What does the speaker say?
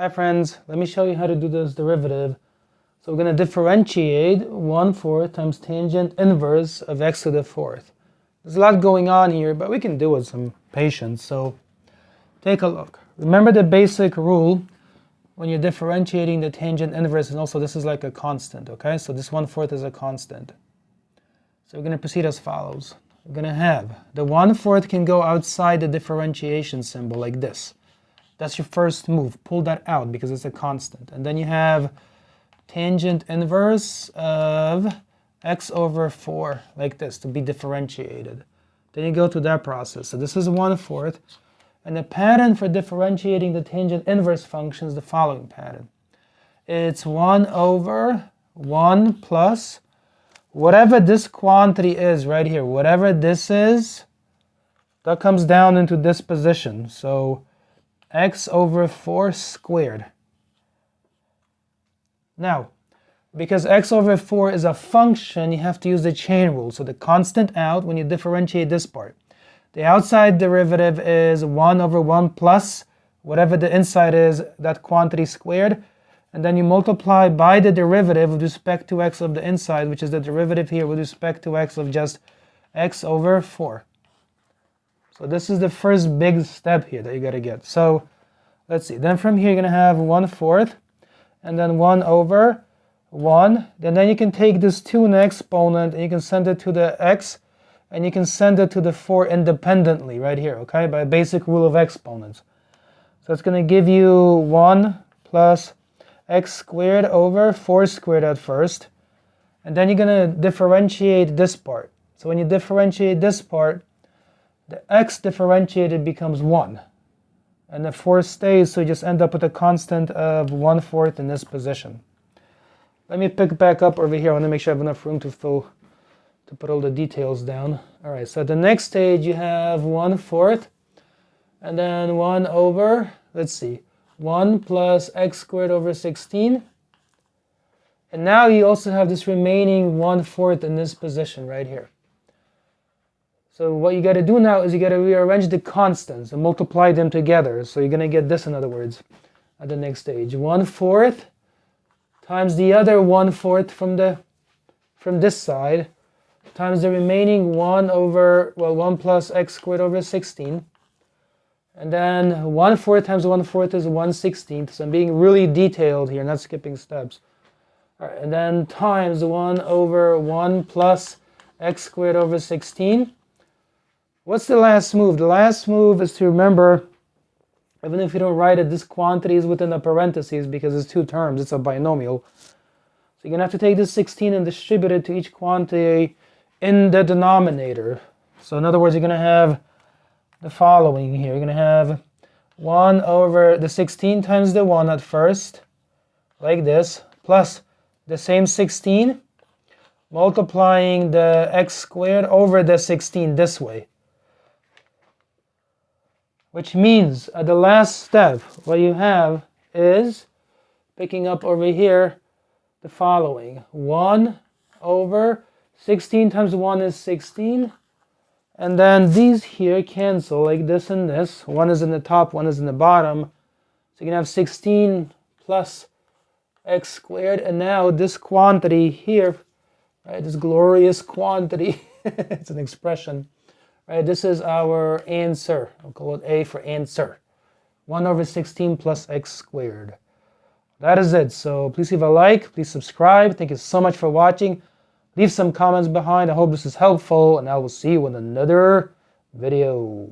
Hi friends, let me show you how to do this derivative. So we're going to differentiate 1/4 times tangent inverse of x to the fourth. There's a lot going on here, but we can do it with some patience. So take a look. Remember the basic rule when you're differentiating the tangent inverse, and also this is like a constant, okay? So this 1/4 is a constant. So we're going to proceed as follows. We're going to have the 1/4 can go outside the differentiation symbol like this. That's your first move. Pull that out because it's a constant. And then you have tangent inverse of x over 4 like this to be differentiated. Then you go through that process. So this is 1/4. And the pattern for differentiating the tangent inverse function is the following pattern. It's 1 over 1 plus whatever this quantity is right here. Whatever this is, that comes down into this position. So x over 4 squared. Now, because x over 4 is a function, you have to use the chain rule. So the constant out when you differentiate this part. The outside derivative is 1 over 1 plus whatever the inside is, that quantity squared. And then you multiply by the derivative with respect to x of the inside, which is the derivative here with respect to x of just x over 4. So this is the first big step here that you got to get. So let's see. Then from here you're going to have 1/4 and then 1 over 1. Then you can take this 2 in the exponent and you can send it to the x and you can send it to the 4 independently right here, okay, by basic rule of exponents. So it's going to give you 1 plus x squared over 4 squared at first. And then you're going to differentiate this part. So when you differentiate this part, the x differentiated becomes 1. And the 4 stays, so you just end up with a constant of 1/4 in this position. Let me pick back up over here. I want to make sure I have enough room to put all the details down. All right, so at the next stage you have 1/4 and then 1 over, let's see, 1 plus x squared over 16. And now you also have this remaining 1/4 in this position right here. So what you got to do now is you got to rearrange the constants and multiply them together. So you're going to get this, in other words, at the next stage. 1/4 times the other 1/4 from this side times the remaining 1 over, well, 1 plus x squared over 16. And then 1/4 times 1/4 is 1/16. So I'm being really detailed here, not skipping steps. All right, and then times 1 over 1 plus x squared over 16. What's the last move? The last move is to remember, even if you don't write it, this quantity is within the parentheses because it's 2 terms. It's a binomial. So you're going to have to take this 16 and distribute it to each quantity in the denominator. So in other words, you're going to have the following here. You're going to have 1 over the 16 times the 1 at first, like this, plus the same 16, multiplying the x squared over the 16 this way. Which means at the last step, what you have is, picking up over here, the following. 1 over 16 times 1 is 16. And then these here cancel, like this and this. 1 is in the top, 1 is in the bottom. So you can have 16 plus x squared. And now this quantity here, right, this glorious quantity, it's an expression. Right, this is our answer. I'll call it A for answer. 1 over 16 plus x squared. That is it. So please leave a like. Please subscribe. Thank you so much for watching. Leave some comments behind. I hope this is helpful. And I will see you in another video.